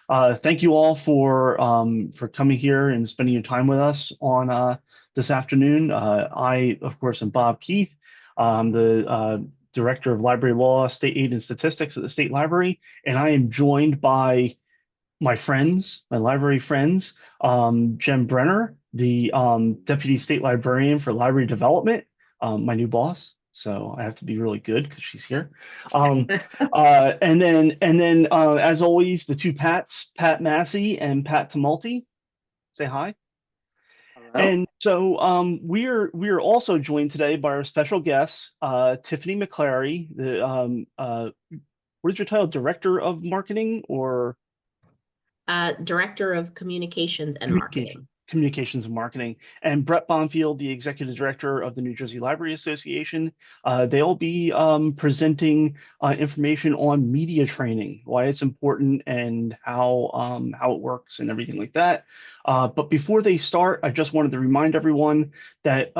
Thank you all for coming here and spending your time with us on this afternoon. I, of course, am Bob Keith. I'm the Director of Library Law, State Aid, and Statistics at the State Library, and I am joined by my friends, my library friends, Jen Brenner, the Deputy State Librarian for Library Development, my new boss. So I have to be really good because she's here. Um, and then, as always, the two Pats, Pat Massey and Pat Tumulty. Say hi. Hello. And so we're also joined today by our special guest, Tiffany McClary, the what is your title? Director of Marketing or Director of Communications and Marketing. Communications and Marketing, and Brett Bonfield, the Executive Director of the New Jersey Library Association. They'll be presenting information on media training, why it's important, and how it works and everything like that. But before they start, I just wanted to remind everyone that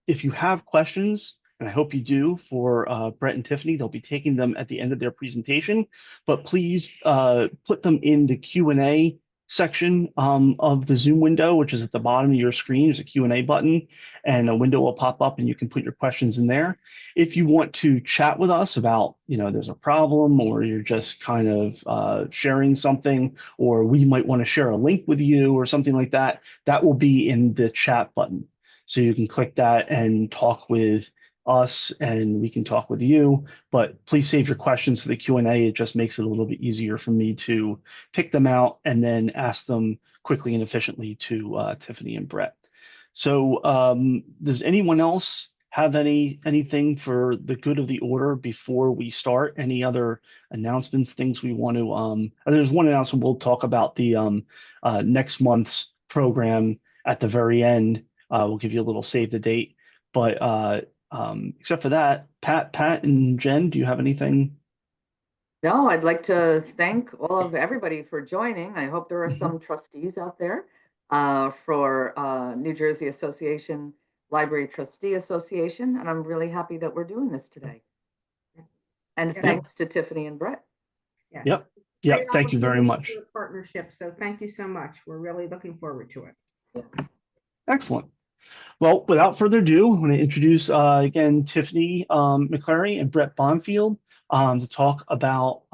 if you have questions, and I hope you do, for Brett and Tiffany, they'll be taking them at the end of their presentation. But please put them in the Q&A section of the Zoom window, which is at the bottom of your screen. There's a Q&A button, and a window will pop up, and you can put your questions in there. If you want to chat with us about, there's a problem, or you're just kind of sharing something, or we might want to share a link with you or something like that, that will be in the chat button. So you can click that and talk with us, and we can talk with you. But please save your questions for the Q&A. It just makes it a little bit easier for me to pick them out and then ask them quickly and efficiently to Tiffany and Brett. So does anyone else have anything for the good of the order before we start? Any other announcements, things we want to there's one announcement. We'll talk about the next month's program at the very end. We'll give you a little save the date. But except for that, Pat and Jen, do you have anything? No, I'd like to thank all of everybody for joining. I hope there are Mhm. some trustees out there for New Jersey Association Library Trustee Association, and I'm really happy that we're doing this today. And Yeah. thanks to Tiffany and Brett. Yes. Yep. Great Yep. Thank you very opportunity much. for the partnership. So thank you so much. We're really looking forward to it. Excellent. Well, without further ado, I'm going to introduce again Tiffany McClary and Brett Bonfield to talk about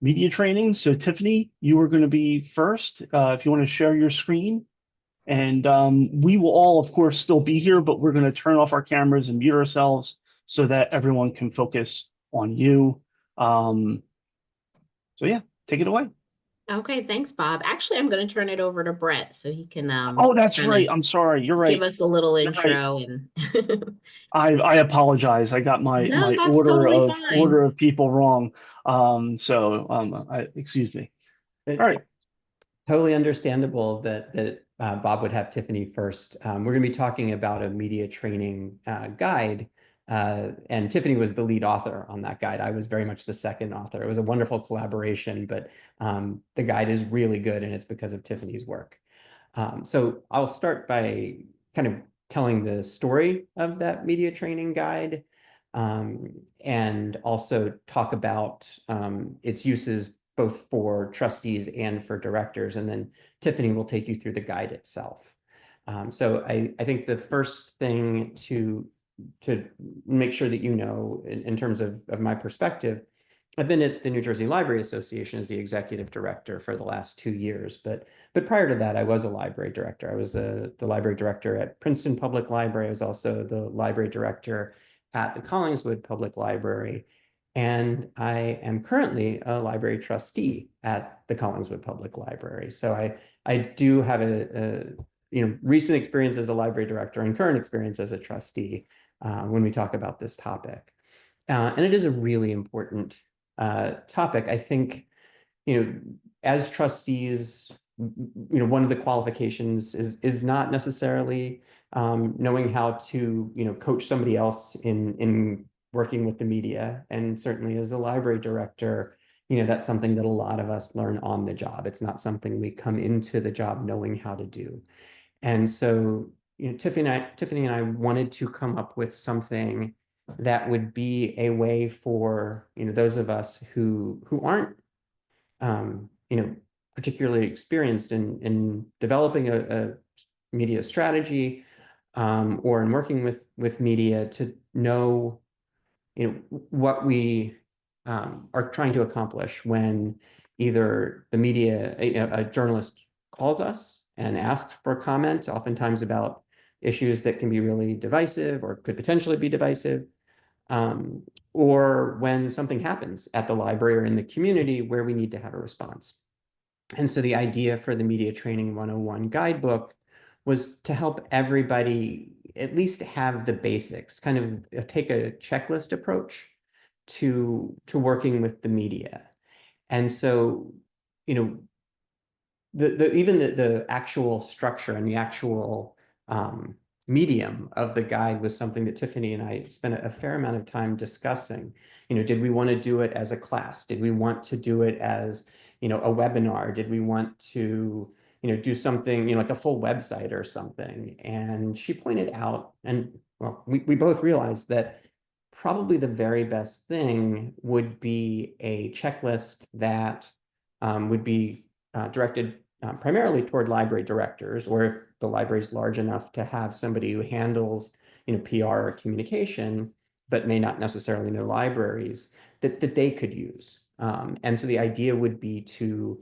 media training. So, Tiffany, you are going to be first. If you want to share your screen, and we will all, of course, still be here, but we're going to turn off our cameras and mute ourselves so that everyone can focus on you. So, yeah, take it away. Okay, thanks, Bob. Actually, I'm going to turn it over to Brett so he can Oh, that's kind right. of I'm sorry. You're give right. us a little You're right. intro and I apologize. I got my no, that's order totally order fine. of people wrong. Excuse me. All right. Totally understandable that Bob would have Tiffany first. We're going to be talking about a media training guide, and Tiffany was the lead author on that guide. I was very much the second author. It was a wonderful collaboration, but the guide is really good, and it's because of Tiffany's work. So I'll start by kind of telling the story of that media training guide, and also talk about its uses both for trustees and for directors. And then Tiffany will take you through the guide itself. So I think the first thing to make sure that you know in terms of my perspective, I've been at the New Jersey Library Association as the executive director for the last 2 years, but prior to that, I was a library director. I was the library director at Princeton Public Library. I was also the library director at the Collingswood Public Library, and I am currently a library trustee at the Collingswood Public Library. So I do have a recent experience as a library director and current experience as a trustee when we talk about this topic. And it is a really important topic. I think, as trustees, one of the qualifications is not necessarily knowing how to, coach somebody else in working with the media. And certainly as a library director, that's something that a lot of us learn on the job. It's not something we come into the job knowing how to do. And so, Tiffany and I wanted to come up with something that would be a way for those of us who aren't particularly experienced in developing a media strategy, or in working with media, to know, what we are trying to accomplish when either the media, a journalist calls us and asks for comment, oftentimes about issues that can be really divisive or could potentially be divisive, um, or when something happens at the library or in the community where we need to have a response. And so the idea for the Media Training 101 guidebook was to help everybody at least have the basics, kind of take a checklist approach to working with the media. And so, you know, even the actual structure and the actual medium of the guide was something that Tiffany and I spent a fair amount of time discussing. Did we want to do it as a class? Did we want to do it as, a webinar? Did we want to, do something, like a full website or something? And she pointed out, and well, we both realized that probably the very best thing would be a checklist that would be directed primarily toward library directors, or if the library is large enough to have somebody who handles, PR or communication, but may not necessarily know libraries, that they could use. And so the idea would be to,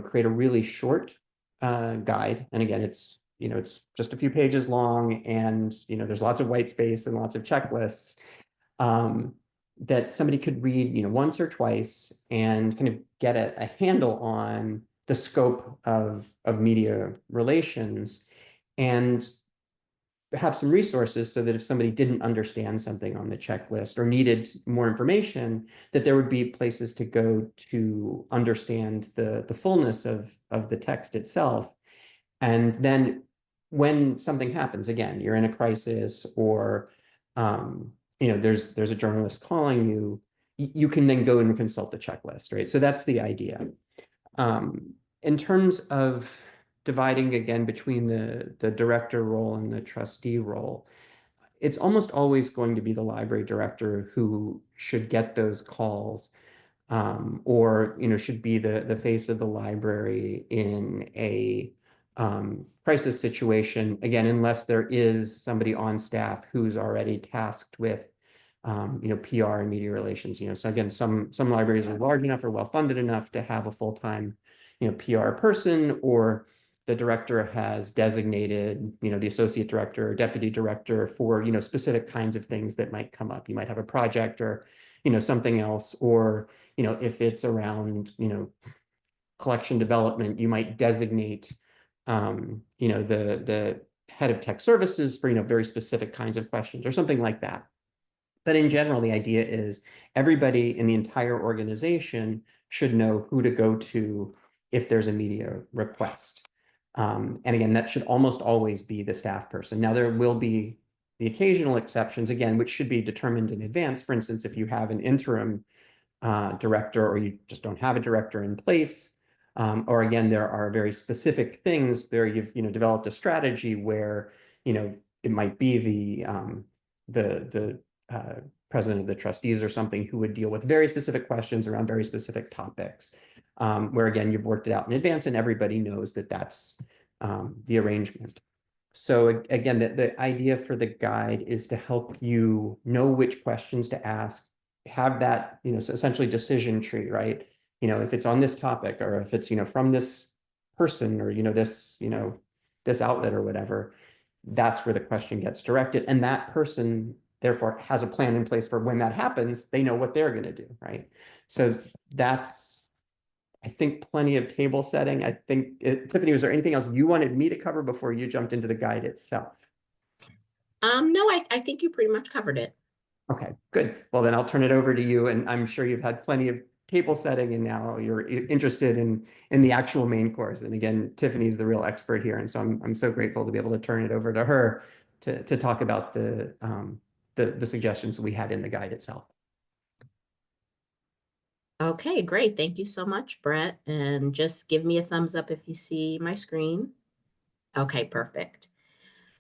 create a really short guide. And again, it's just a few pages long, and there's lots of white space and lots of checklists, um, that somebody could read, once or twice, and kind of get a handle on the scope of media relations, and have some resources so that if somebody didn't understand something on the checklist or needed more information, that there would be places to go to understand the fullness of the text itself. And then when something happens, again, you're in a crisis, or there's a journalist calling you, you can then go and consult the checklist, right? So that's the idea. In terms of dividing again between the director role and the trustee role, it's almost always going to be the library director who should get those calls, or should be the face of the library in a crisis situation, again, unless there is somebody on staff who's already tasked with PR and media relations. So again, some libraries are large enough or well-funded enough to have a full-time PR person, or the director has designated the associate director or deputy director for specific kinds of things that might come up. You might have a project, or something else, or if it's around collection development, you might designate the head of tech services for very specific kinds of questions, or something like that. But in general, the idea is everybody in the entire organization should know who to go to if there's a media request. And again, that should almost always be the staff person. Now, there will be the occasional exceptions, again, which should be determined in advance. For instance, if you have an interim director, or you just don't have a director in place, or again, there are very specific things where you've developed a strategy where it might be the president of the trustees or something who would deal with very specific questions around very specific topics, where again, you've worked it out in advance and everybody knows that that's the arrangement. So again, the idea for the guide is to help you know which questions to ask, have that, so essentially decision tree, right? If it's on this topic, or if it's, from this person, or, this outlet or whatever, that's where the question gets directed. And that person therefore has a plan in place for when that happens, they know what they're going to do, right? So that's, I think, plenty of table setting. I think, Tiffany, was there anything else you wanted me to cover before you jumped into the guide itself? No, I think you pretty much covered it. Okay, good. Well, then I'll turn it over to you, and I'm sure you've had plenty of table setting, and now you're interested in the actual main course. And again, Tiffany's the real expert here, and so I'm so grateful to be able to turn it over to her to talk about the suggestions we had in the guide itself. Okay, great. Thank you so much, Brett. And just give me a thumbs up if you see my screen. Okay, perfect.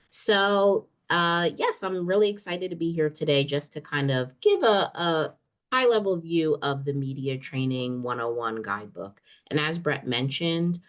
So yes, I'm really excited to be here today just to kind of give a high-level view of the Media Training 101 guidebook. And as Brett mentioned,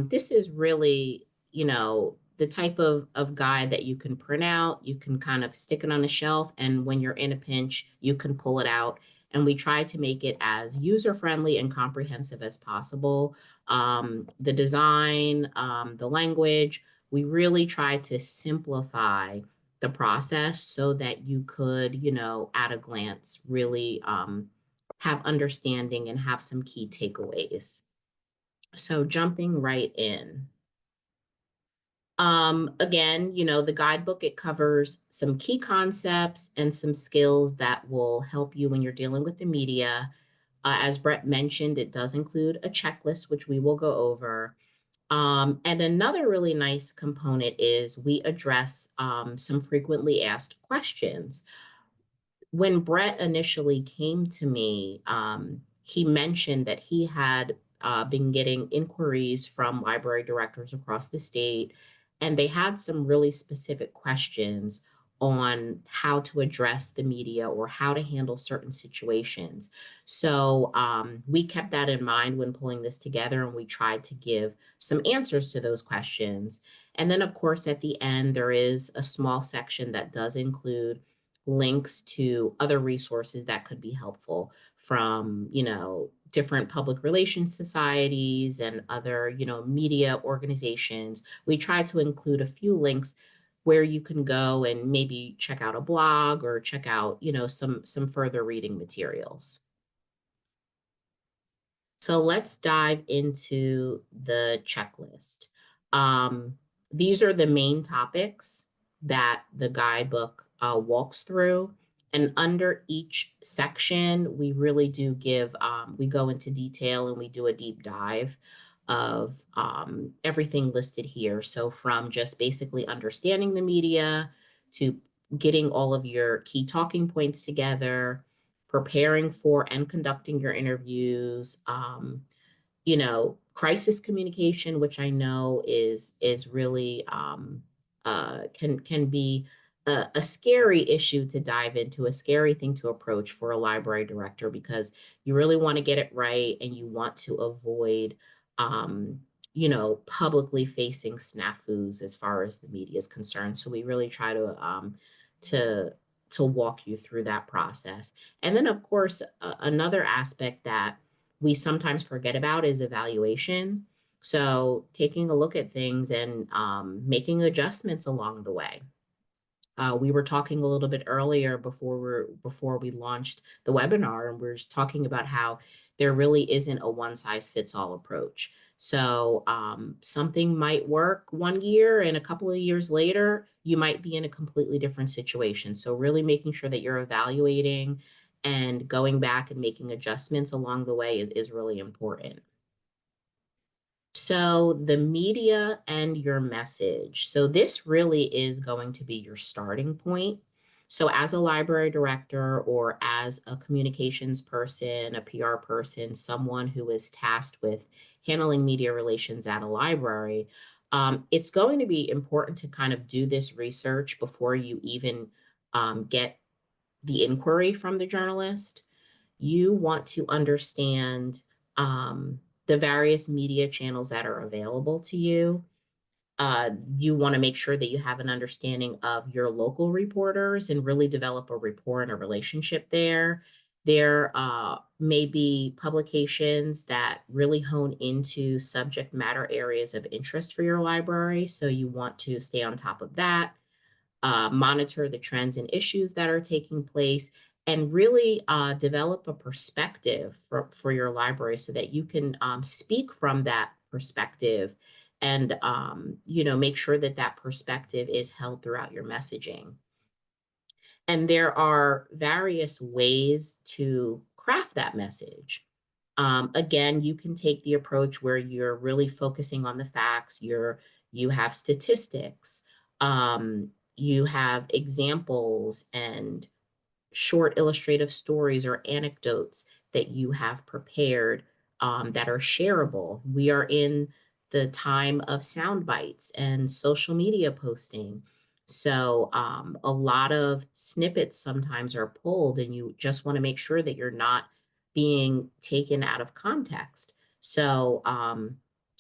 this is really, the type of guide that you can print out, you can kind of stick it on the shelf, and when you're in a pinch, you can pull it out. And we try to make it as user-friendly and comprehensive as possible. The design, the language, we really try to simplify the process so that you could, at a glance, really have understanding and have some key takeaways. So jumping right in. Again, the guidebook, it covers some key concepts and some skills that will help you when you're dealing with the media. As Brett mentioned, it does include a checklist, which we will go over. And another really nice component is we address some frequently asked questions. When Brett initially came to me, he mentioned that he had been getting inquiries from library directors across the state, and they had some really specific questions on how to address the media or how to handle certain situations. So we kept that in mind when pulling this together, and we tried to give some answers to those questions. And then, of course, at the end, there is a small section that does include links to other resources that could be helpful from, different public relations societies and other, media organizations. We try to include a few links where you can go and maybe check out a blog or check out, some further reading materials. So let's dive into the checklist. These are the main topics that the guidebook walks through. And under each section, we really do give, we go into detail and we do a deep dive of everything listed here. So from just basically understanding the media to getting all of your key talking points together, preparing for and conducting your interviews, crisis communication, which I know is really can be a scary issue to dive into, a scary thing to approach for a library director, because you really want to get it right and you want to avoid publicly facing snafus as far as the media is concerned. So we really try to to walk you through that process. And then, of course, another aspect that we sometimes forget about is evaluation. So taking a look at things and making adjustments along the way. We were talking a little bit earlier before we launched the webinar, and we're just talking about how there really isn't a one size fits all approach. So something might work one year, and a couple of years later, you might be in a completely different situation. So really making sure that you're evaluating and going back and making adjustments along the way is really important. So the media and your message. So this really is going to be your starting point. So as a library director or as a communications person, a PR person, someone who is tasked with handling media relations at a library, it's going to be important to kind of do this research before you even get the inquiry from the journalist. You want to understand the various media channels that are available to you. You want to make sure that you have an understanding of your local reporters and really develop a rapport and a relationship there. There may be publications that really hone into subject matter areas of interest for your library, so you want to stay on top of that. Monitor the trends and issues that are taking place, and really develop a perspective for your library so that you can speak from that perspective and make sure that that perspective is held throughout your messaging. And there are various ways to craft that message. Again, you can take the approach where you're really focusing on the facts, you have statistics, you have examples and short illustrative stories or anecdotes that you have prepared that are shareable. We are in the time of sound bites and social media posting. So a lot of snippets sometimes are pulled, and you just want to make sure that you're not being taken out of context. So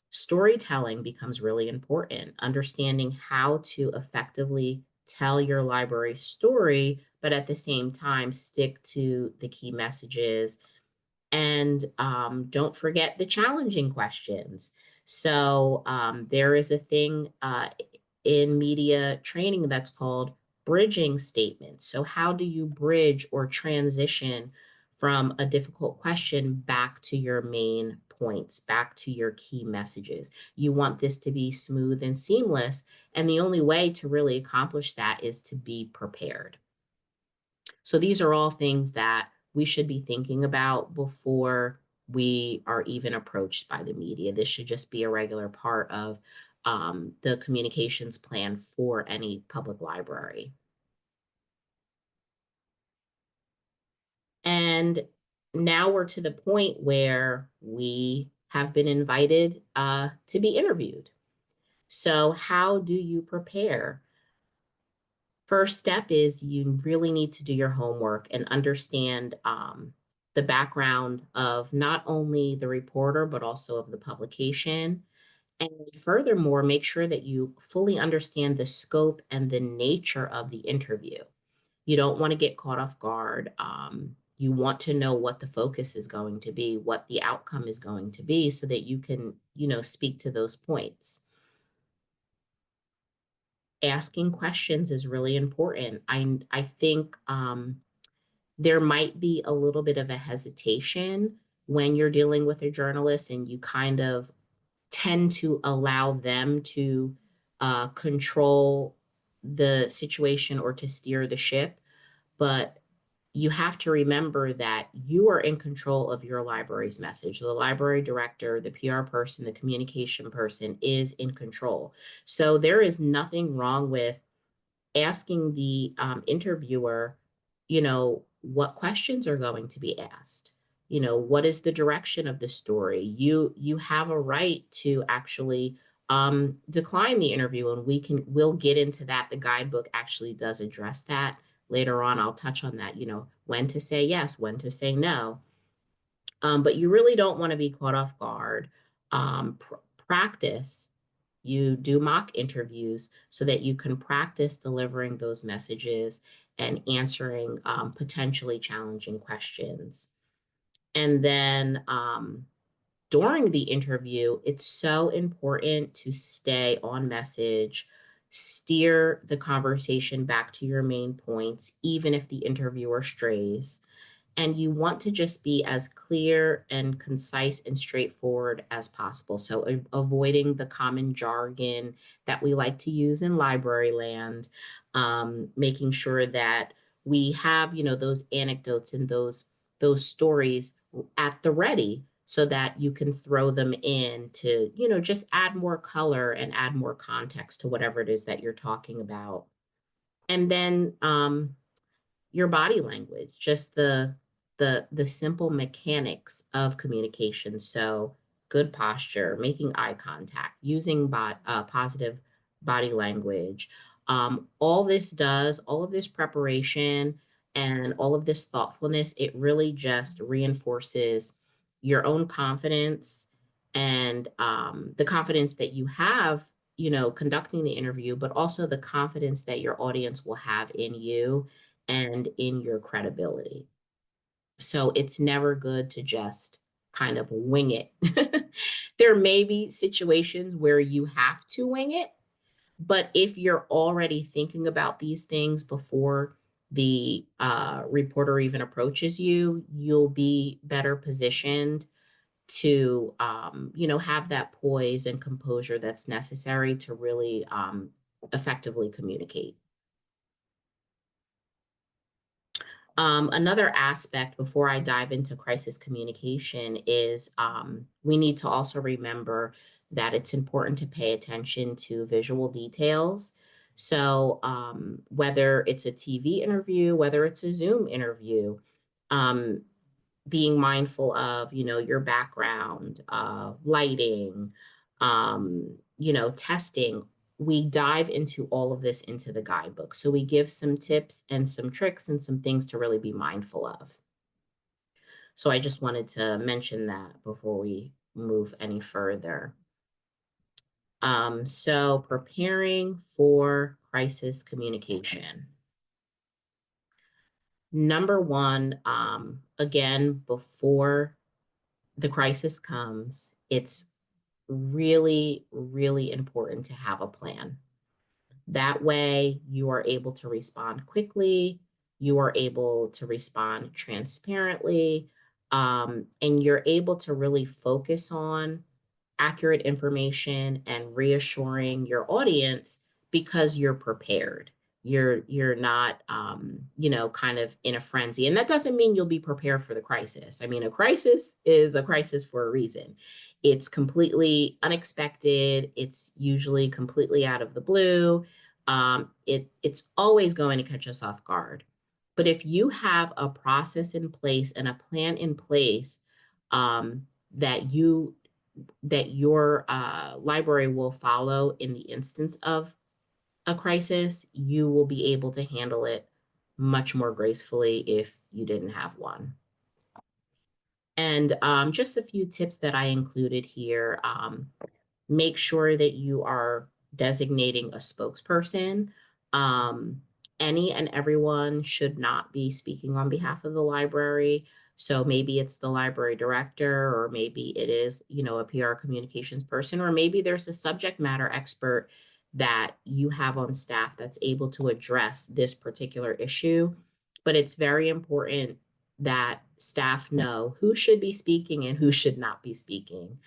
storytelling becomes really important, understanding how to effectively tell your library story, but at the same time, stick to the key messages. And don't forget the challenging questions. So there is a thing in media training that's called bridging statements. So how do you bridge or transition from a difficult question back to your main points, back to your key messages? You want this to be smooth and seamless. And the only way to really accomplish that is to be prepared. So these are all things that we should be thinking about before we are even approached by the media. This should just be a regular part of the communications plan for any public library. And now we're to the point where we have been invited to be interviewed. So how do you prepare? First step is you really need to do your homework and understand the background of not only the reporter, but also of the publication. And furthermore, make sure that you fully understand the scope and the nature of the interview. You don't want to get caught off guard. You want to know what the focus is going to be, what the outcome is going to be, so that you can, speak to those points. Asking questions is really important. I think there might be a little bit of a hesitation when you're dealing with a journalist, and you kind of tend to allow them to control the situation or to steer the ship. But you have to remember that you are in control of your library's message. The library director, the PR person, the communication person is in control. So there is nothing wrong with asking the interviewer, what questions are going to be asked. What is the direction of the story? You have a right to actually decline the interview, and we'll get into that. The guidebook actually does address that later on. I'll touch on that, when to say yes, when to say no. But you really don't want to be caught off guard. Practice. You do mock interviews so that you can practice delivering those messages and answering potentially challenging questions. And then during the interview, it's so important to stay on message, steer the conversation back to your main points, even if the interviewer strays. And you want to just be as clear and concise and straightforward as possible. So avoiding the common jargon that we like to use in library land, making sure that we have, those anecdotes and those stories at the ready, so that you can throw them in to, just add more color and add more context to whatever it is that you're talking about. And then your body language, just the simple mechanics of communication. So good posture, making eye contact, using positive body language. All of this preparation and all of this thoughtfulness, it really just reinforces your own confidence and the confidence that you have, conducting the interview, but also the confidence that your audience will have in you and in your credibility. So it's never good to just kind of wing it. There may be situations where you have to wing it, but if you're already thinking about these things before the reporter even approaches you, you'll be better positioned to, have that poise and composure that's necessary to really effectively communicate. Another aspect before I dive into crisis communication is we need to also remember that it's important to pay attention to visual details. So whether it's a TV interview, whether it's a Zoom interview, being mindful of, your background, lighting, testing, we dive into all of this into the guidebook. So we give some tips and some tricks and some things to really be mindful of. So I just wanted to mention that before we move any further. So preparing for crisis communication. Number one, again, before the crisis comes, it's really, really important to have a plan. That way, you are able to respond quickly, you are able to respond transparently, and you're able to really focus on accurate information and reassuring your audience because you're prepared. You're not kind of in a frenzy. And that doesn't mean you'll be prepared for the crisis. I mean, a crisis is a crisis for a reason. It's completely unexpected. It's usually completely out of the blue. It's always going to catch us off guard. But if you have a process in place and a plan in place that your library will follow in the instance of a crisis, you will be able to handle it much more gracefully if you didn't have one. And just a few tips that I included here. Make sure that you are designating a spokesperson. Any and everyone should not be speaking on behalf of the library. So maybe it's the library director, or maybe it is, a PR communications person, or maybe there's a subject matter expert that you have on staff that's able to address this particular issue. But it's very important that staff know who should be speaking and who should not be speaking.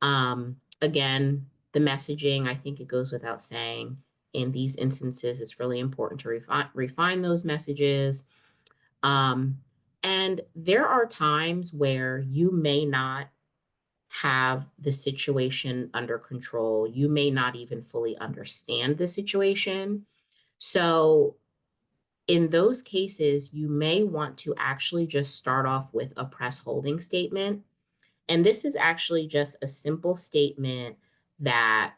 Again, the messaging, I think it goes without saying, in these instances, it's really important to refine those messages. And there are times where you may not have the situation under control. You may not even fully understand the situation. So in those cases, you may want to actually just start off with a press holding statement. And this is actually just a simple statement that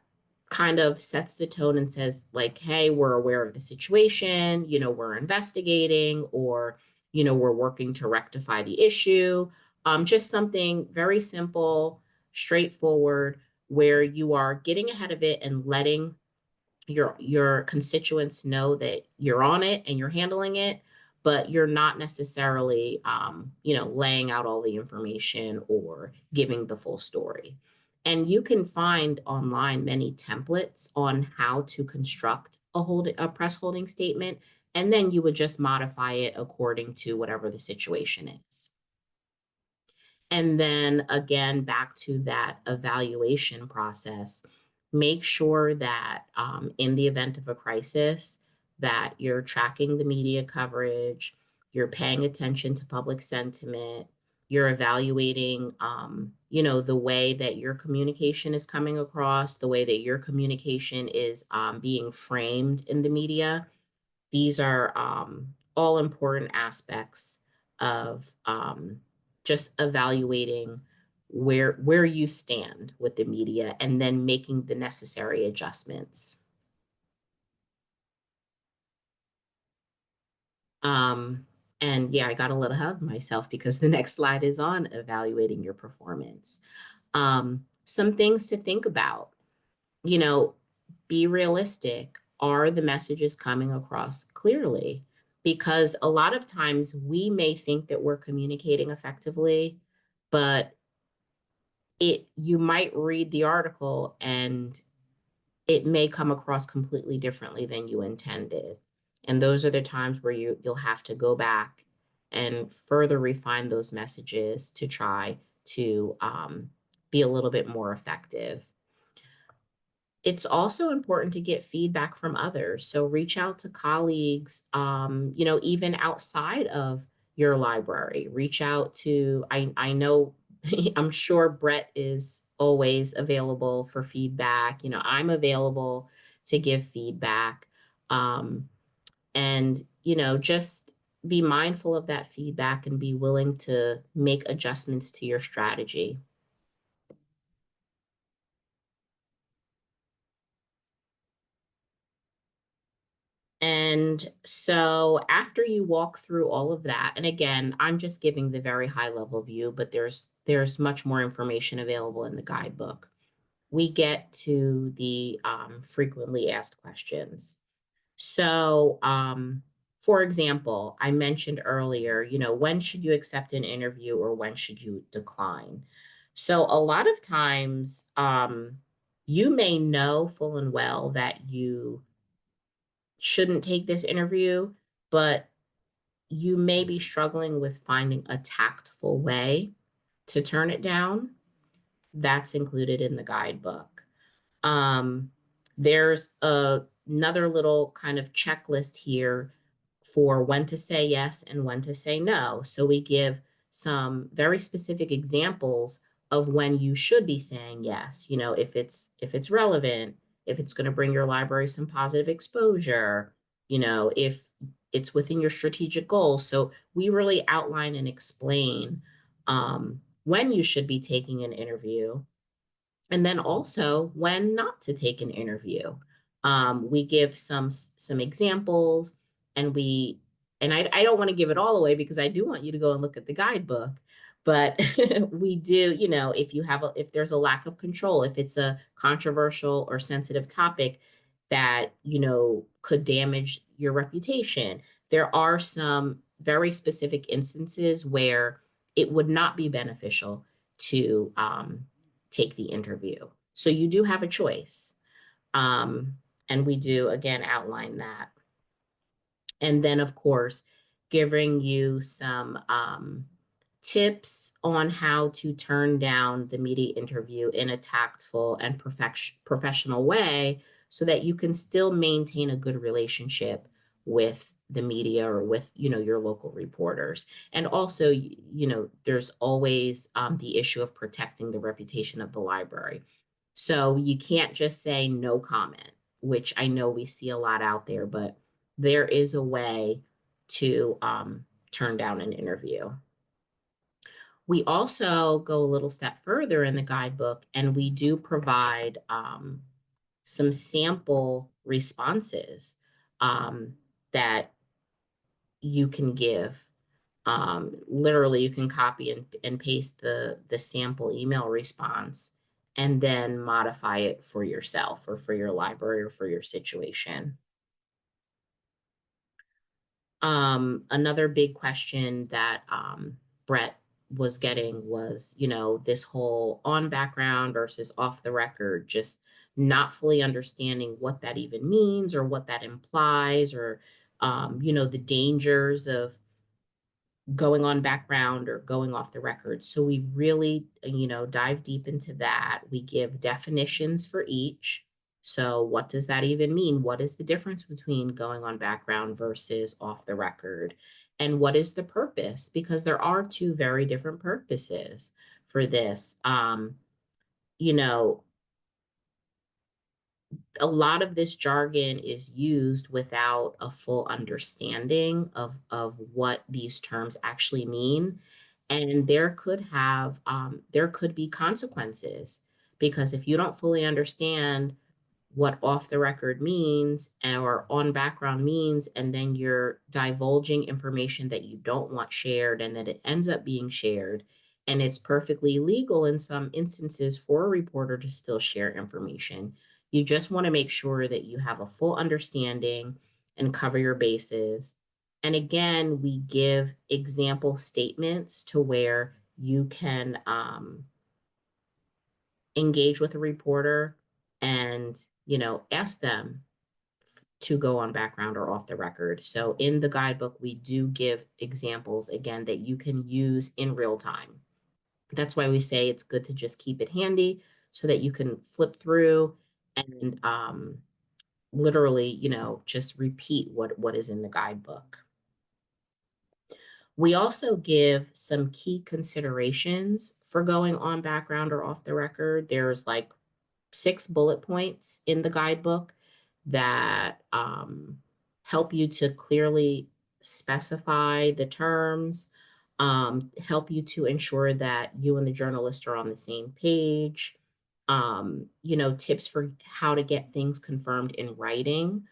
kind of sets the tone and says, like, hey, we're aware of the situation, we're investigating, or, we're working to rectify the issue. Just something very simple, straightforward, where you are getting ahead of it and letting your constituents know that you're on it and you're handling it, but you're not necessarily laying out all the information or giving the full story. And you can find online many templates on how to construct a press holding statement, and then you would just modify it according to whatever the situation is. And then again, back to that evaluation process, make sure that in the event of a crisis, that you're tracking the media coverage, you're paying attention to public sentiment, you're evaluating, the way that your communication is coming across, the way that your communication is being framed in the media. These are all important aspects of just evaluating where you stand with the media and then making the necessary adjustments. And yeah, I got a little ahead of myself because the next slide is on evaluating your performance. Some things to think about, be realistic. Are the messages coming across clearly? Because a lot of times we may think that we're communicating effectively, but you might read the article and it may come across completely differently than you intended. And those are the times where you'll have to go back and further refine those messages to try to be a little bit more effective. It's also important to get feedback from others. So reach out to colleagues, even outside of your library. Reach out to, I know, I'm sure Brett is always available for feedback. I'm available to give feedback. And, just be mindful of that feedback and be willing to make adjustments to your strategy. And so after you walk through all of that, and again, I'm just giving the very high level view, but there's much more information available in the guidebook. We get to the frequently asked questions. So, for example, I mentioned earlier, when should you accept an interview or when should you decline? So a lot of times, you may know full and well that you shouldn't take this interview, but you may be struggling with finding a tactful way to turn it down. That's included in the guidebook. There's another little kind of checklist here for when to say yes and when to say no. So we give some very specific examples of when you should be saying yes. If it's relevant, if it's going to bring your library some positive exposure, if it's within your strategic goals. So we really outline and explain when you should be taking an interview, and then also when not to take an interview. We give some examples, and I don't want to give it all away because I do want you to go and look at the guidebook. But we do, if there's a lack of control, if it's a controversial or sensitive topic that could damage your reputation, there are some very specific instances where it would not be beneficial to take the interview. So you do have a choice. And we do, again, outline that. And then, of course, giving you some tips on how to turn down the media interview in a tactful and professional way so that you can still maintain a good relationship with the media or with your local reporters. And also, there's always the issue of protecting the reputation of the library. So you can't just say no comment, which I know we see a lot out there, but there is a way to turn down an interview. We also go a little step further in the guidebook, and we do provide some sample responses that you can give. Literally, you can copy and paste the sample email response and then modify it for yourself or for your library or for your situation. Another big question that Brett was getting was, this whole on background versus off the record, just not fully understanding what that even means or what that implies, or, the dangers of going on background or going off the record. So we really, dive deep into that. We give definitions for each. So what does that even mean? What is the difference between going on background versus off the record? And what is the purpose? Because there are two very different purposes for this. A lot of this jargon is used without a full understanding of what these terms actually mean. And there could be consequences, because if you don't fully understand what off the record means or on background means, and then you're divulging information that you don't want shared, and that it ends up being shared, and it's perfectly legal in some instances for a reporter to still share information. You just want to make sure that you have a full understanding and cover your bases. And again, we give example statements to where you can engage with a reporter and ask them to go on background or off the record. So in the guidebook, we do give examples, again, that you can use in real time. That's why we say it's good to just keep it handy so that you can flip through and literally, just repeat what is in the guidebook. We also give some key considerations for going on background or off the record. There's like 6 bullet points in the guidebook that help you to clearly specify the terms, help you to ensure that you and the journalist are on the same page, tips for how to get things confirmed in writing.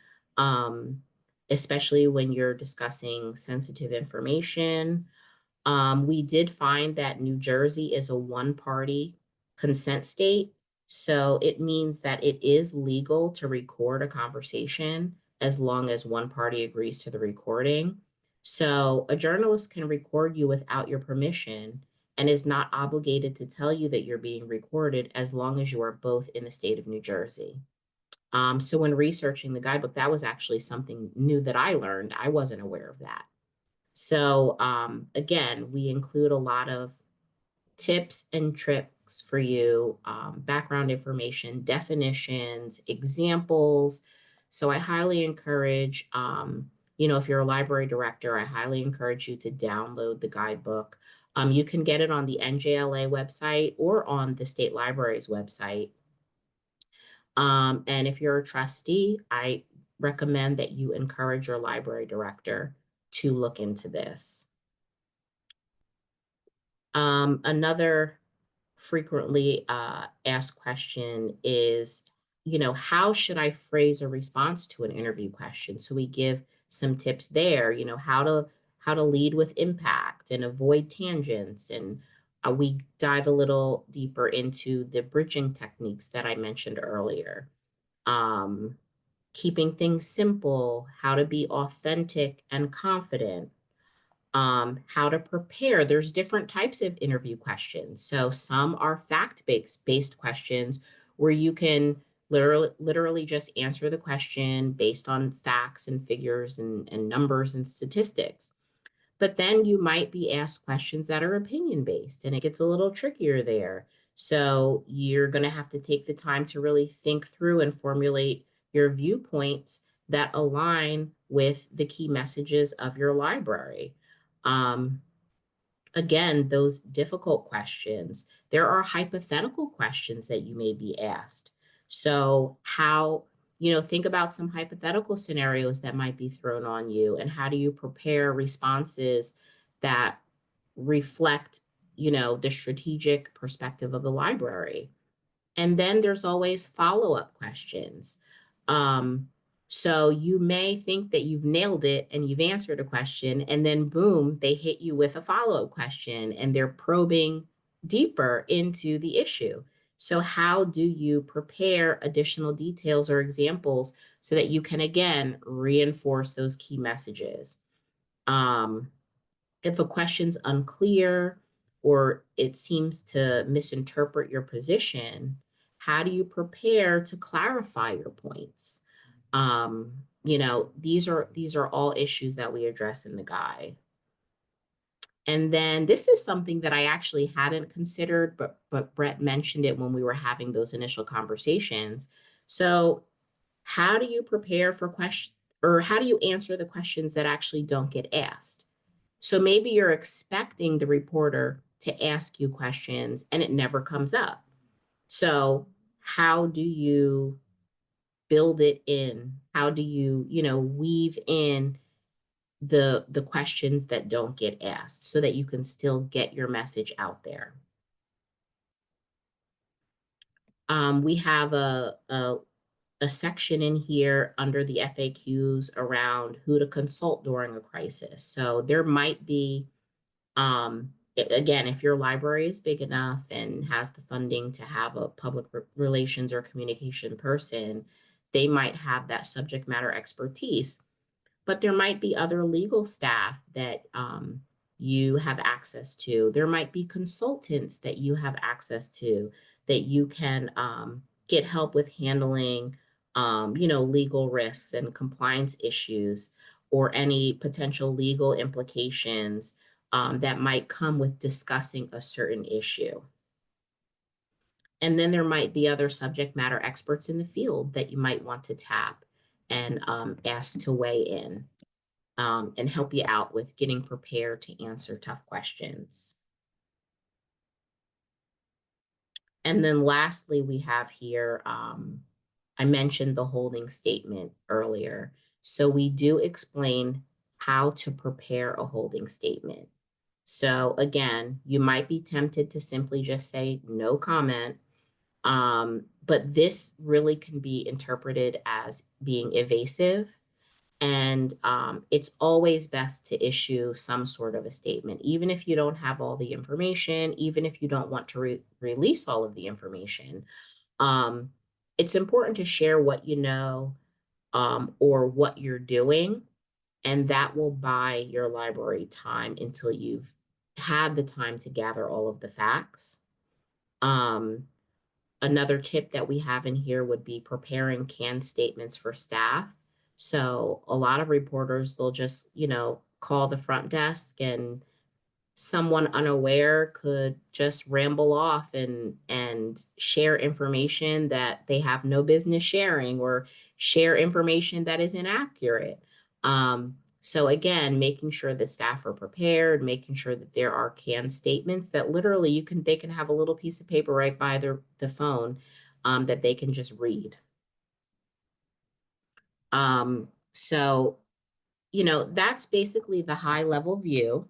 especially when you're discussing sensitive information. We did find that New Jersey is a one-party consent state. So it means that it is legal to record a conversation as long as one party agrees to the recording. So a journalist can record you without your permission and is not obligated to tell you that you're being recorded as long as you are both in the state of New Jersey. So when researching the guidebook, that was actually something new that I learned. I wasn't aware of that. So again, we include a lot of tips and tricks for you, background information, definitions, examples. So I highly encourage, if you're a library director, I highly encourage you to download the guidebook. You can get it on the NJLA website or on the state library's website. And if you're a trustee, I recommend that you encourage your library director to look into this. Another frequently asked question is, how should I phrase a response to an interview question? So we give some tips there, how to lead with impact and avoid tangents. And we dive a little deeper into the bridging techniques that I mentioned earlier. Keeping things simple, how to be authentic and confident, how to prepare. There's different types of interview questions. So some are fact-based questions where you can literally just answer the question based on facts and figures and numbers and statistics. But then you might be asked questions that are opinion-based, and it gets a little trickier there. So you're going to have to take the time to really think through and formulate your viewpoints that align with the key messages of your library. Again, those difficult questions, there are hypothetical questions that you may be asked. So think about some hypothetical scenarios that might be thrown on you, and how do you prepare responses that reflect, the strategic perspective of the library. And then there's always follow-up questions. So you may think that you've nailed it and you've answered a question, and then boom, they hit you with a follow-up question and they're probing deeper into the issue. So how do you prepare additional details or examples so that you can, again, reinforce those key messages? If a question's unclear or it seems to misinterpret your position, how do you prepare to clarify your points? These are all issues that we address in the guide. And then this is something that I actually hadn't considered, but Brett mentioned it when we were having those initial conversations. So how do you prepare for questions, or how do you answer the questions that actually don't get asked? So maybe you're expecting the reporter to ask you questions and it never comes up. So how do you build it in? How do you, weave in the questions that don't get asked so that you can still get your message out there? We have a section in here under the FAQs around who to consult during a crisis. So there might be, again, if your library is big enough and has the funding to have a public relations or communication person, they might have that subject matter expertise. But there might be other legal staff that you have access to. There might be consultants that you have access to that you can get help with handling, legal risks and compliance issues or any potential legal implications that might come with discussing a certain issue. And then there might be other subject matter experts in the field that you might want to tap and ask to weigh in and help you out with getting prepared to answer tough questions. And then lastly, we have here, I mentioned the holding statement earlier. So we do explain how to prepare a holding statement. So again, you might be tempted to simply just say no comment, but this really can be interpreted as being evasive. And it's always best to issue some sort of a statement, even if you don't have all the information, even if you don't want to release all of the information. It's important to share what you know, or what you're doing, and that will buy your library time until you've had the time to gather all of the facts. Another tip that we have in here would be preparing canned statements for staff. So a lot of reporters, they'll just, call the front desk, and someone unaware could just ramble off and share information that they have no business sharing, or share information that is inaccurate. So again, making sure that staff are prepared, making sure that there are canned statements that literally they can have a little piece of paper right by the phone, that they can just read. So, that's basically the high level view.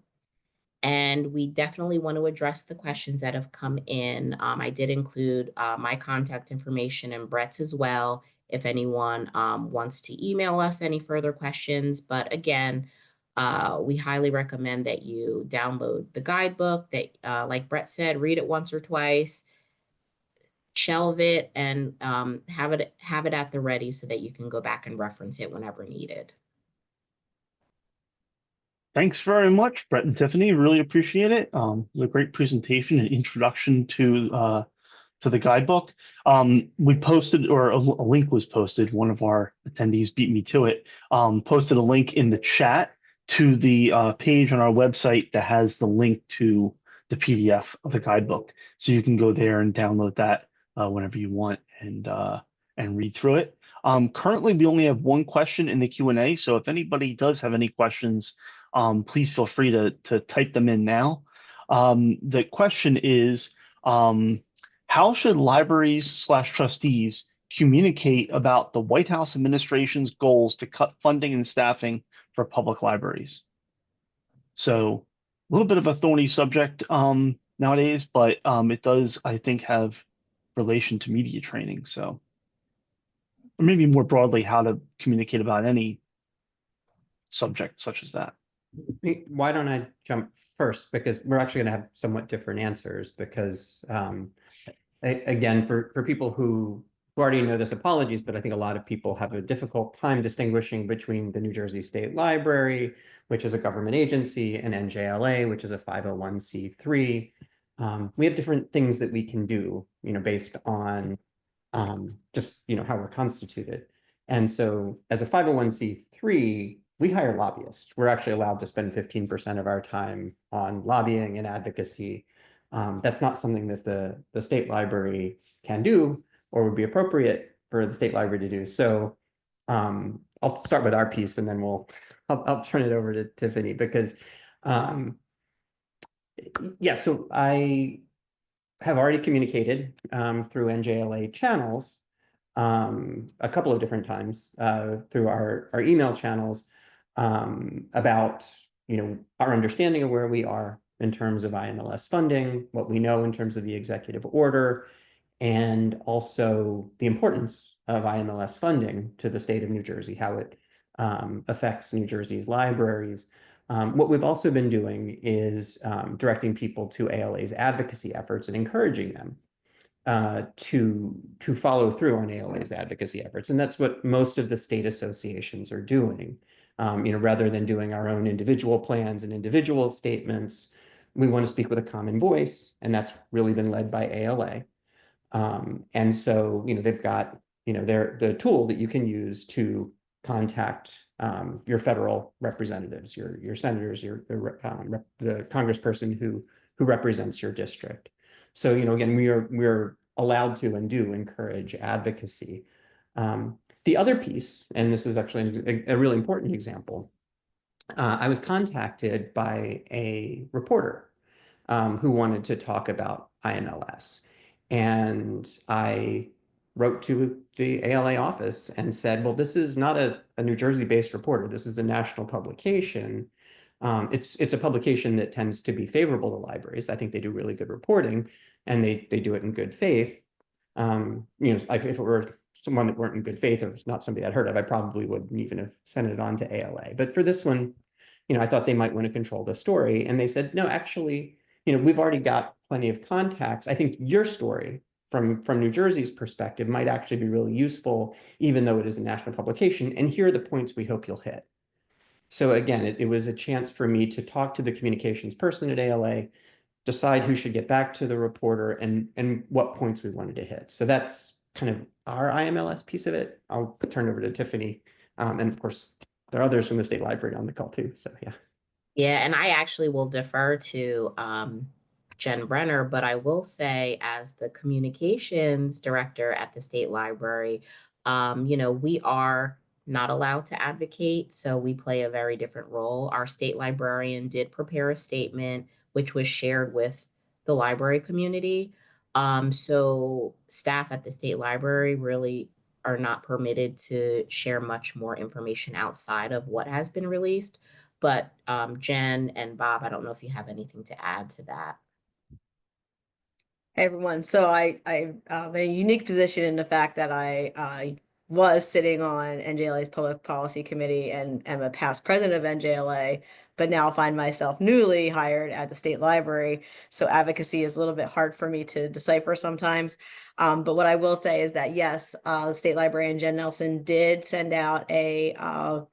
And we definitely want to address the questions that have come in. I did include my contact information and Brett's as well, if anyone wants to email us any further questions. But again, we highly recommend that you download the guidebook, that, like Brett said, read it once or twice, shelve it, and have it at the ready so that you can go back and reference it whenever needed. Thanks very much, Brett and Tiffany. Really appreciate it. It was a great presentation and introduction to the guidebook. We posted, or a link was posted. One of our attendees beat me to it. Posted a link in the chat to the page on our website that has the link to the PDF of the guidebook, so you can go there and download that whenever you want and read through it. Currently, we only have one question in the Q&A, so if anybody does have any questions, please feel free to type them in now. The question is, how should libraries/trustees communicate about the White House administration's goals to cut funding and staffing for public libraries? So a little bit of a thorny subject nowadays, but it does, I think, have relation to media training. So, or maybe more broadly, how to communicate about any subject such as that. Why don't I jump first? Because we're actually going to have somewhat different answers, because again, for people who already know this, apologies, but I think a lot of people have a difficult time distinguishing between the New Jersey State Library, which is a government agency, and NJLA, which is a 501c3. We have different things that we can do, based on just, how we're constituted. And so as a 501c3, we hire lobbyists. We're actually allowed to spend 15% of our time on lobbying and advocacy. That's not something that the state library can do or would be appropriate for the state library to do. So I'll start with our piece, and then I'll turn it over to Tiffany, because yeah, so I have already communicated through NJLA channels a couple of different times through our email channels about our understanding of where we are in terms of IMLS funding, what we know in terms of the executive order, and also the importance of IMLS funding to the state of New Jersey, how it affects New Jersey's libraries. What we've also been doing is directing people to ALA's advocacy efforts and encouraging them to follow through on ALA's advocacy efforts. And that's what most of the state associations are doing. Rather than doing our own individual plans and individual statements, we want to speak with a common voice, and that's really been led by ALA. And so, they've got, the tool that you can use to contact your federal representatives, your senators, the congressperson who represents your district. So, again, we're allowed to and do encourage advocacy. The other piece, and this is actually a really important example, I was contacted by a reporter who wanted to talk about IMLS. And I wrote to the ALA office and said, well, this is not a New Jersey-based reporter. This is a national publication. It's a publication that tends to be favorable to libraries. I think they do really good reporting, and they do it in good faith. If it were someone that weren't in good faith or was not somebody I'd heard of, I probably wouldn't even have sent it on to ALA. But for this one, I thought they might want to control the story. And they said, no, actually, we've already got plenty of contacts. I think your story from New Jersey's perspective might actually be really useful, even though it is a national publication. And here are the points we hope you'll hit. So again, it was a chance for me to talk to the communications person at ALA, decide who should get back to the reporter, and what points we wanted to hit. So that's kind of our IMLS piece of it. I'll turn it over to Tiffany. And of course, there are others from the state library on the call too. So yeah. Yeah, and I actually will defer to Jen Brenner, but I will say, as the communications director at the state library, we are not allowed to advocate, so we play a very different role. Our state librarian did prepare a statement, which was shared with the library community. So staff at the state library really are not permitted to share much more information outside of what has been released. But Jen and Bob, I don't know if you have anything to add to that. Hey everyone, so I'm in a unique position in the fact that I was sitting on NJLA's Public Policy Committee and am a past president of NJLA, but now find myself newly hired at the state library. So advocacy is a little bit hard for me to decipher sometimes. But what I will say is that yes, the state librarian Jen Nelson did send out a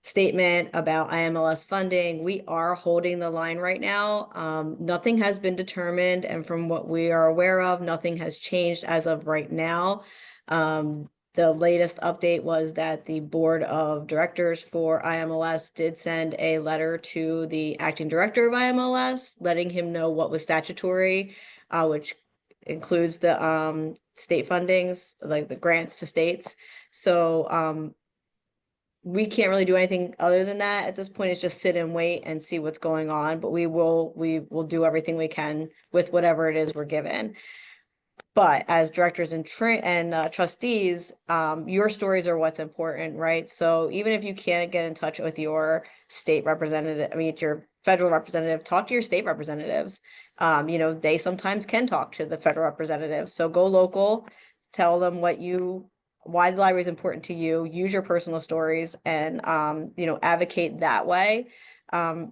statement about IMLS funding. We are holding the line right now. Nothing has been determined, and from what we are aware of, nothing has changed as of right now. The latest update was that the board of directors for IMLS did send a letter to the acting director of IMLS, letting him know what was statutory, which includes the state fundings, like the grants to states. So we can't really do anything other than that at this point. It's just sit and wait and see what's going on, but we will do everything we can with whatever it is we're given. But as directors and trustees, your stories are what's important, right? So even if you can't get in touch with your state representative, your federal representative, talk to your state representatives. They sometimes can talk to the federal representatives. So go local, tell them why the library is important to you, use your personal stories, and advocate that way.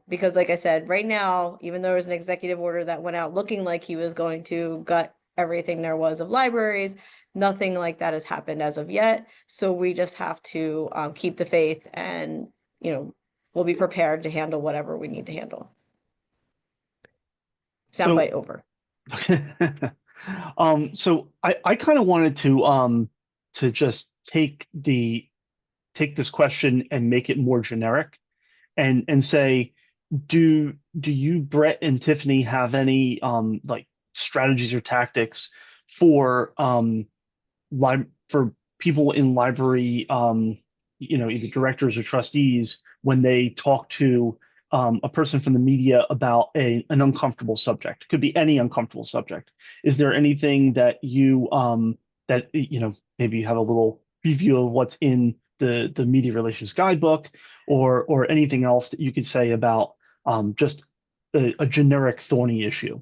Because like I said, right now, even though there's an executive order that went out looking like he was going to gut everything there was of libraries, nothing like that has happened as of yet. So we just have to keep the faith, and we'll be prepared to handle whatever we need to handle. Soundbite over. So I kind of wanted to just take this question and make it more generic and say, do you, Brett and Tiffany, have any like strategies or tactics for for people in library, either directors or trustees, when they talk to a person from the media about an uncomfortable subject? It could be any uncomfortable subject. Is there anything that maybe you have a little preview of what's in the media relations guidebook, or anything else that you could say about just a generic thorny issue?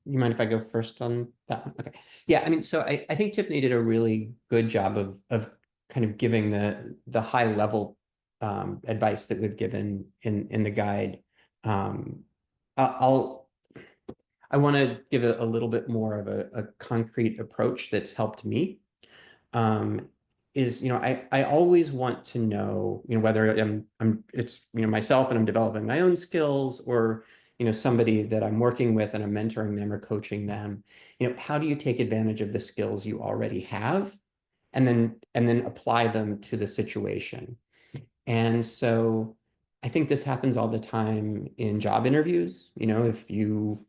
You mind if I go first on that one? Okay. Yeah, so I think Tiffany did a really good job of kind of giving the high level advice that we've given in the guide. I want to give a little bit more of a concrete approach that's helped me. I always want to know, whether it's myself and I'm developing my own skills, or somebody that I'm working with and I'm mentoring them or coaching them, how do you take advantage of the skills you already have and then apply them to the situation? And so I think this happens all the time in job interviews. If you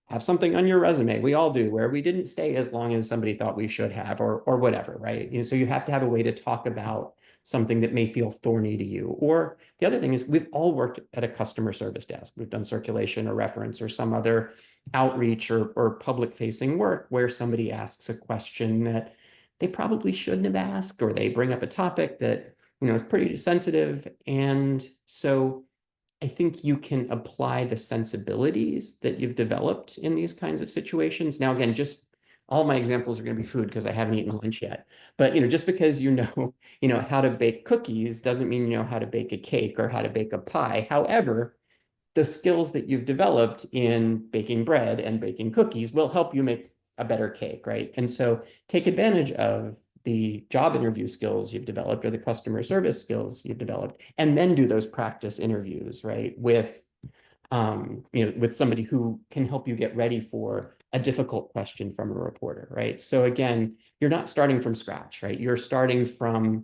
have something on your resume, we all do, where we didn't stay as long as somebody thought we should have, or whatever, right? So you have to have a way to talk about something that may feel thorny to you. Or the other thing is, we've all worked at a customer service desk. We've done circulation or reference or some other outreach or public facing work where somebody asks a question that they probably shouldn't have asked, or they bring up a topic that is pretty sensitive. And so I think you can apply the sensibilities that you've developed in these kinds of situations. Now, again, just all my examples are going to be food because I haven't eaten lunch yet. But, just because how to bake cookies doesn't mean you know how to bake a cake or how to bake a pie. However, the skills that you've developed in baking bread and baking cookies will help you make a better cake, right? And so take advantage of the job interview skills you've developed or the customer service skills you've developed, and then do those practice interviews, right? With somebody who can help you get ready for a difficult question from a reporter, right? So again, you're not starting from scratch, right? You're starting from,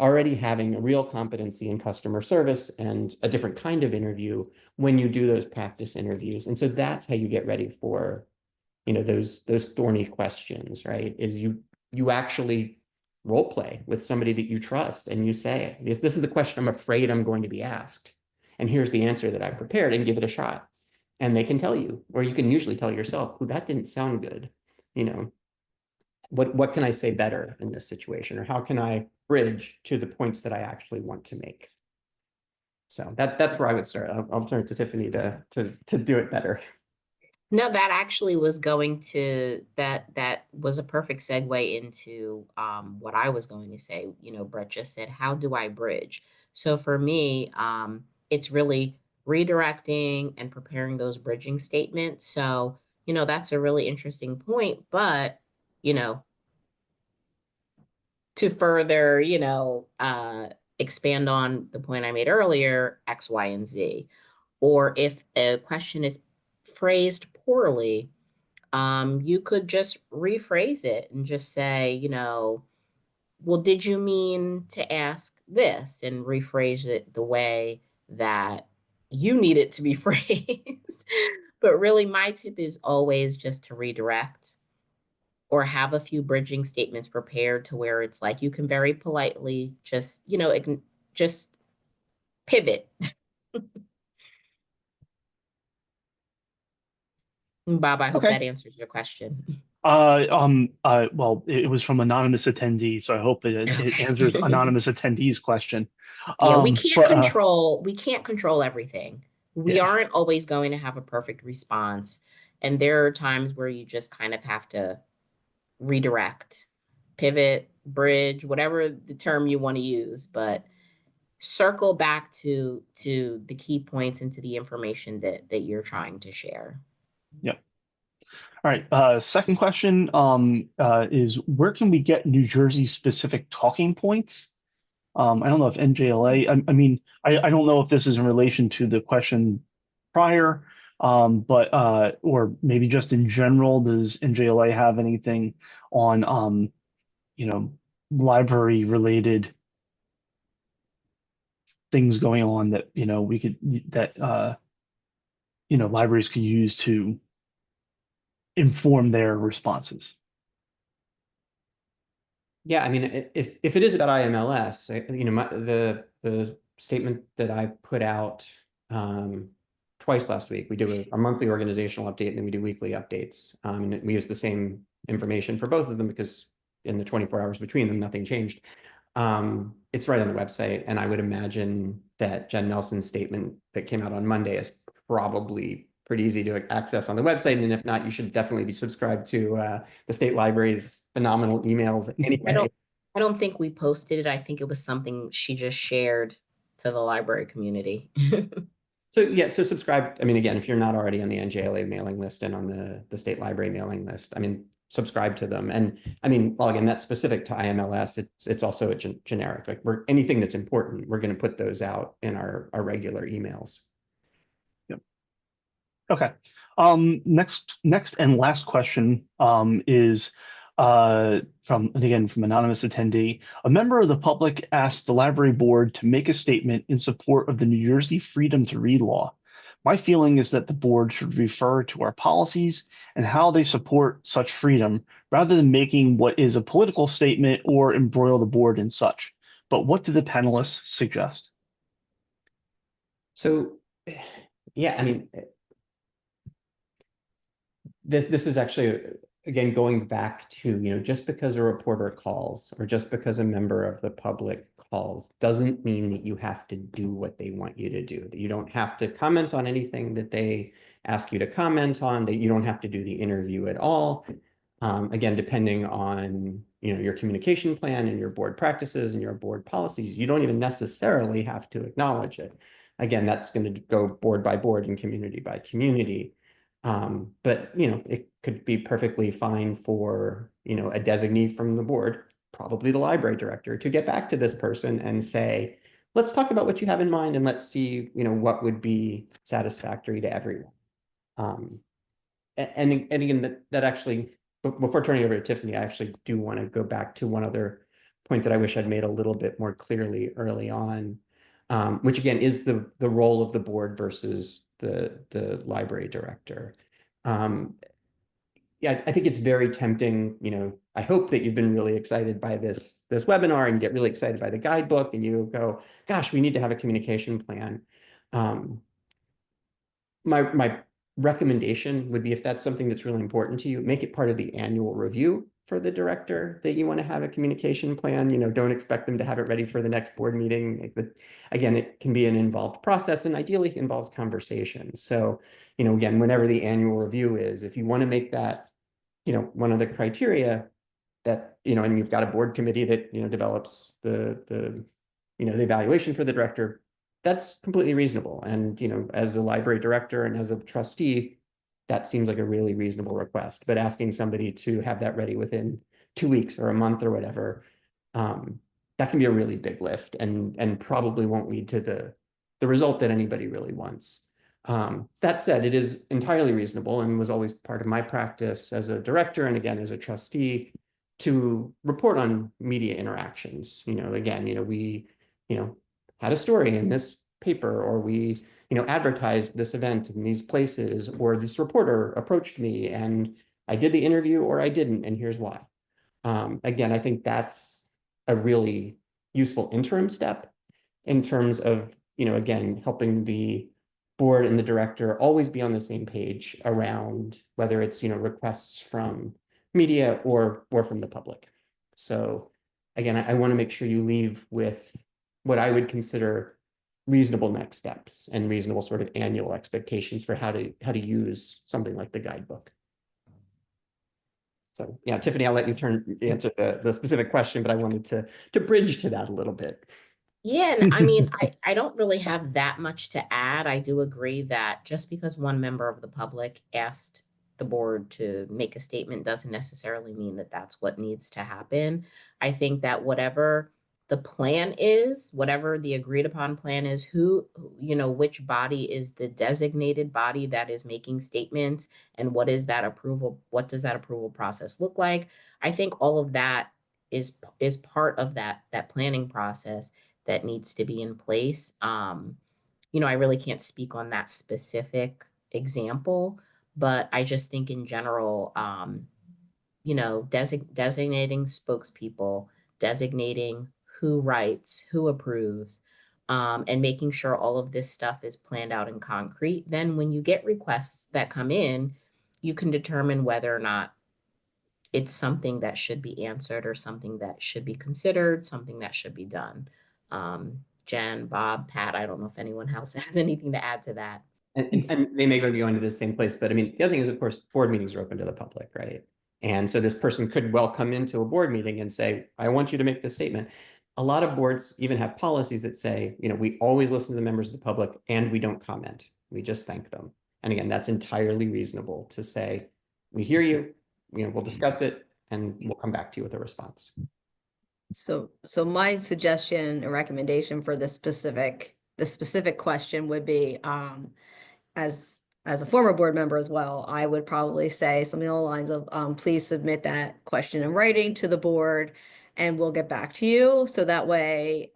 already having a real competency in customer service and a different kind of interview when you do those practice interviews. And so that's how you get ready for, those thorny questions, right? Is you actually role play with somebody that you trust and you say, this is the question I'm afraid I'm going to be asked. And here's the answer that I prepared, and give it a shot. And they can tell you, or you can usually tell yourself, oh, that didn't sound good. What can I say better in this situation? Or how can I bridge to the points that I actually want to make? So that's where I would start. I'll turn it to Tiffany to do it better. No, that actually was going to that was a perfect segue into what I was going to say. Brett just said, how do I bridge? So for me, it's really redirecting and preparing those bridging statements. So, that's a really interesting point, but, to further, expand on the point I made earlier, X, Y, and Z. Or if a question is phrased poorly, you could just rephrase it and just say, well, did you mean to ask this? And rephrase it the way that you need it to be phrased. But really, my tip is always just to redirect or have a few bridging statements prepared to where it's like you can very politely just, just pivot. Bob, I hope Okay. that answers your question. Well, it was from anonymous attendee, so I hope that it answers anonymous attendee's question. Yeah, But we can't control everything. We yeah, aren't always going to have a perfect response. And there are times where you just kind of have to redirect, pivot, bridge, whatever the term you want to use, but circle back to the key points and to the information that you're trying to share. yeah. All right. Second question is where can we get New Jersey specific talking points? I don't know if NJLA, I mean, I don't know if this is in relation to the question prior, but or maybe just in general, does NJLA have anything on you know, library related things going on that, we could that libraries could use to inform their responses? Yeah, I mean, if it is about IMLS, the statement that I put out twice last week, we do a monthly organizational update and then we do weekly updates. And we use the same information for both of them because in the 24 hours between them, nothing changed. It's right on the website, and I would imagine that Jen Nelson's statement that came out on Monday is probably pretty easy to access on the website. And if not, you should definitely be subscribed to the state library's phenomenal emails anyway. I don't think we posted it. I think it was something she just shared to the library community. So yeah, so subscribe. I mean, again, if you're not already on the NJLA mailing list and on the state library mailing list, I mean, subscribe to them. And I mean, well, again, that's specific to IMLS. It's also a generic. Like anything that's important, we're going to put those out in our regular emails. Yep. Okay. Next and last question is from anonymous attendee. A member of the public asked the library board to make a statement in support of the New Jersey Freedom to Read law. My feeling is that the board should refer to our policies and how they support such freedom rather than making what is a political statement or embroil the board in such. But what do the panelists suggest? So, yeah, I mean, this is actually, again, going back to, just because a reporter calls or just because a member of the public calls doesn't mean that you have to do what they want you to do, that you don't have to comment on anything that they ask you to comment on, that you don't have to do the interview at all. Again, depending on, your communication plan and your board practices and your board policies, you don't even necessarily have to acknowledge it. Again, that's going to go board by board and community by community. But, it could be perfectly fine for, a designee from the board, probably the library director, to get back to this person and say, let's talk about what you have in mind and let's see, what would be satisfactory to everyone. And again, that actually, before turning over to Tiffany, I actually do want to go back to one other point that I wish I'd made a little bit more clearly early on, which again is the role of the board versus the library director. Yeah, I think it's very tempting. I hope that you've been really excited by this webinar and you get really excited by the guidebook and you go, gosh, we need to have a communication plan. My recommendation would be, if that's something that's really important to you, make it part of the annual review for the director that you want to have a communication plan. Don't expect them to have it ready for the next board meeting. Again, it can be an involved process and ideally involves conversation. So, again, whenever the annual review is, if you want to make that, one of the criteria that, and you've got a board committee that, develops the evaluation for the director, that's completely reasonable. And, as a library director and as a trustee, that seems like a really reasonable request. But asking somebody to have that ready within 2 weeks or a month or whatever, that can be a really big lift and probably won't lead to the result that anybody really wants. That said, it is entirely reasonable and was always part of my practice as a director and again as a trustee to report on media interactions. Again, we had a story in this paper, or we advertised this event in these places, or this reporter approached me and I did the interview or I didn't, and here's why. Again, I think that's a really useful interim step in terms of, again, helping the board and the director always be on the same page around whether it's, requests from media or from the public. So again, I want to make sure you leave with what I would consider reasonable next steps and reasonable sort of annual expectations for how to use something like the guidebook. So yeah, Tiffany, I'll let you answer the specific question, but I wanted to bridge to that a little bit. Yeah, and I mean, I don't really have that much to add. I do agree that just because one member of the public asked the board to make a statement doesn't necessarily mean that that's what needs to happen. I think that whatever the plan is, whatever the agreed upon plan is, which body is the designated body that is making statements, and what does that approval process look like? I think all of that is part of that planning process that needs to be in place. I really can't speak on that specific example, but I just think in general, designating spokespeople, designating who writes, who approves, and making sure all of this stuff is planned out in concrete. Then when you get requests that come in, you can determine whether or not it's something that should be answered or something that should be considered, something that should be done. Jen, Bob, Pat, I don't know if anyone else has anything to add to that. And they may go into the same place, but I mean, the other thing is, of course, board meetings are open to the public, right? And so this person could well come into a board meeting and say, I want you to make this statement. A lot of boards even have policies that say, we always listen to the members of the public and we don't comment. We just thank them. And again, that's entirely reasonable to say, we hear you, we'll discuss it and we'll come back to you with a response. So my suggestion or recommendation for the specific question would be, as a former board member as well, I would probably say something along the lines of, please submit that question in writing to the board and we'll get back to you. So that way,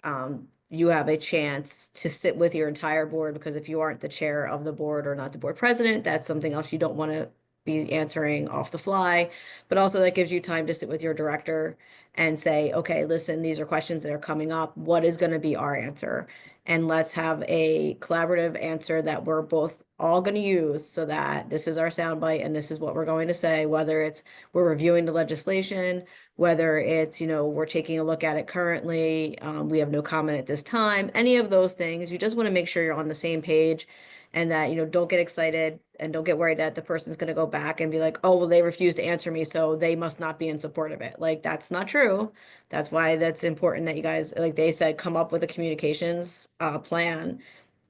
you have a chance to sit with your entire board, because if you aren't the chair of the board or not the board president, that's something else you don't want to be answering off the fly. But also that gives you time to sit with your director and say, okay, listen, these are questions that are coming up. What is going to be our answer? And let's have a collaborative answer that we're both all going to use, so that this is our soundbite and this is what we're going to say, whether it's we're reviewing the legislation, whether it's, we're taking a look at it currently, we have no comment at this time, any of those things. You just want to make sure you're on the same page and that, don't get excited and don't get worried that the person's going to go back and be like, oh, well, they refused to answer me, so they must not be in support of it. Like, that's not true. That's why that's important that you guys, like they said, come up with a communications plan.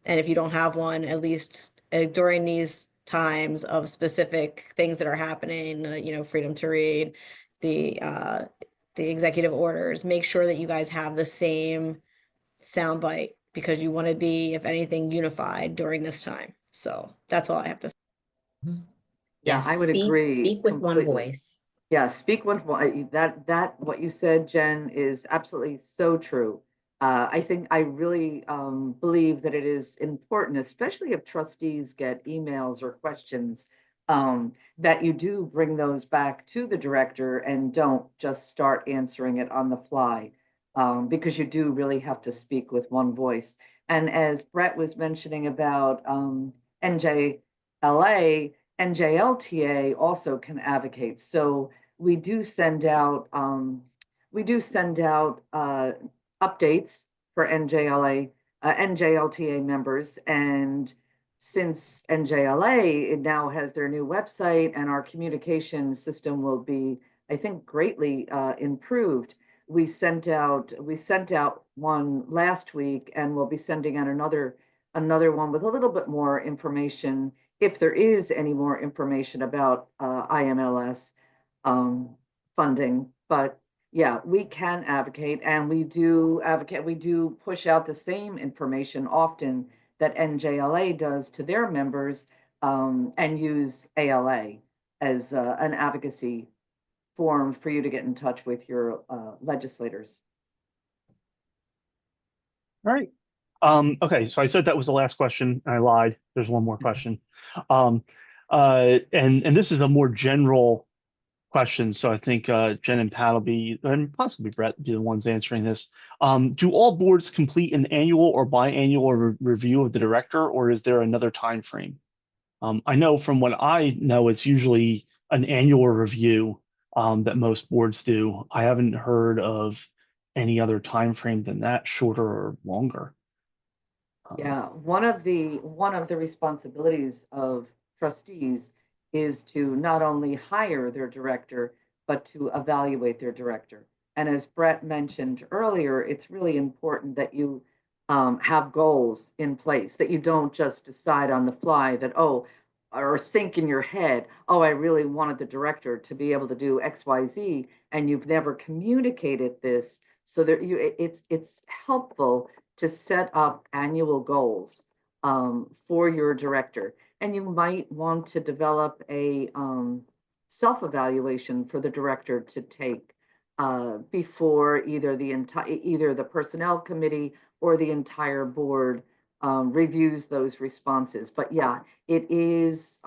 And if you don't have one, at least during these times of specific things that are happening, freedom to read, the executive orders, make sure that you guys have the same soundbite because you want to be, if anything, unified during this time. So that's all I have to say. Yeah, Yes, I would agree speak with one completely. voice. Yeah, speak one, that what you said, Jen, is absolutely so true. I think I really believe that it is important, especially if trustees get emails or questions, that you do bring those back to the director and don't just start answering it on the fly, because you do really have to speak with one voice. And as Brett was mentioning about NJLA, NJLTA also can advocate. So we do send out updates for NJLTA members, and since NJLA it now has their new website and our communication system will be, I think, greatly improved. We sent out one last week, and we'll be sending out another one with a little bit more information, if there is any more information about IMLS funding. But yeah, we can advocate, and we do advocate. We do push out the same information often that NJLA does to their members, and use ALA as an advocacy forum for you to get in touch with your legislators. All right. Okay, so I said that was the last question. I lied. There's one more question. And this is a more general question, so I think Jen and Pat will be, and possibly Brett, be the ones answering this. Do all boards complete an annual or biannual review of the director, or is there another time frame? I know from what I know, it's usually an annual review that most boards do. I haven't heard of any other time frame than that, shorter or longer. Yeah, one of the responsibilities of trustees is to not only hire their director, but to evaluate their director. And as Brett mentioned earlier, it's really important that you have goals in place, that you don't just decide on the fly that, oh, or think in your head, oh, I really wanted the director to be able to do X, Y, Z, and you've never communicated this. So that it's helpful to set up annual goals for your director. And you might want to develop a self-evaluation for the director to take before either the personnel committee or the entire board reviews those responses. But yeah, it is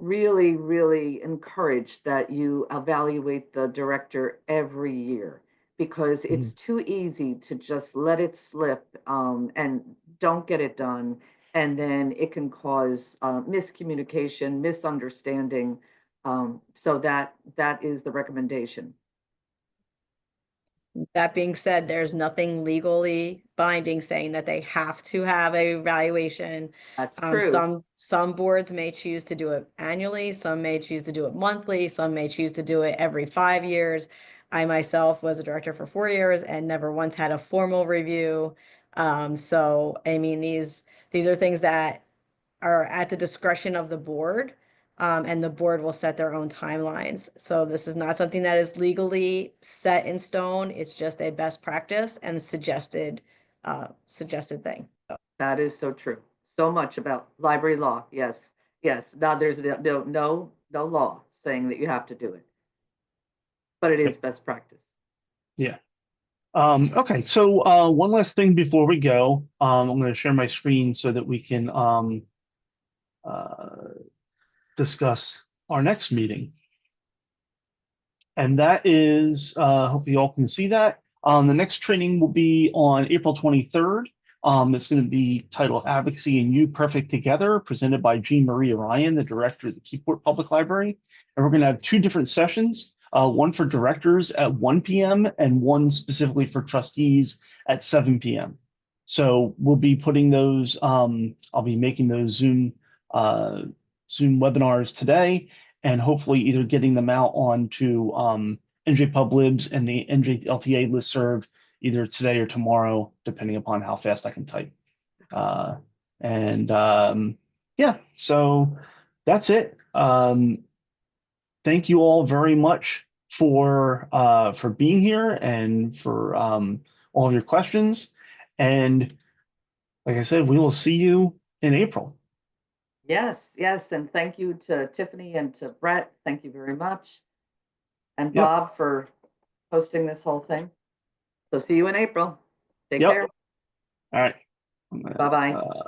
really, really encouraged that you evaluate the director every year, because it's too easy to just let it slip and don't get it done. And then it can cause miscommunication, misunderstanding. So that is the recommendation. That being said, there's nothing legally binding saying that they have to have a evaluation. That's true. Some boards may choose to do it annually, some may choose to do it monthly, some may choose to do it every 5 years. I myself was a director for 4 years and never once had a formal review. So I mean, these are things that are at the discretion of the board. And the board will set their own timelines. So this is not something that is legally set in stone. It's just a best practice and suggested thing. That is so true. So much about library law. Yes, yes. Now there's no law saying that you have to do it, but it is best practice. Yeah. Okay, so one last thing before we go. I'm going to share my screen so that we can discuss our next meeting. And that is, hope you all can see that. The next training will be on April 23rd. It's going to be titled Advocacy and You Perfect Together, presented by Jean Marie Ryan, the director of the Keyport Public Library. And we're going to have two different sessions, one for directors at 1 p.m. and one specifically for trustees at 7 p.m. So we'll be putting those, I'll be making those Zoom webinars today, and hopefully either getting them out onto NJ Pub Libs and the NJLTA listserv either today or tomorrow, depending upon how fast I can type. And yeah, so that's it. Thank you all very much for being here and for all of your questions. And like I said, we will see you in April. Yes, yes, and thank you to Tiffany and to Brett. Thank you very much. And Yep. Bob for hosting this whole thing. So see you in April. Take Yep. care. All right. Bye-bye.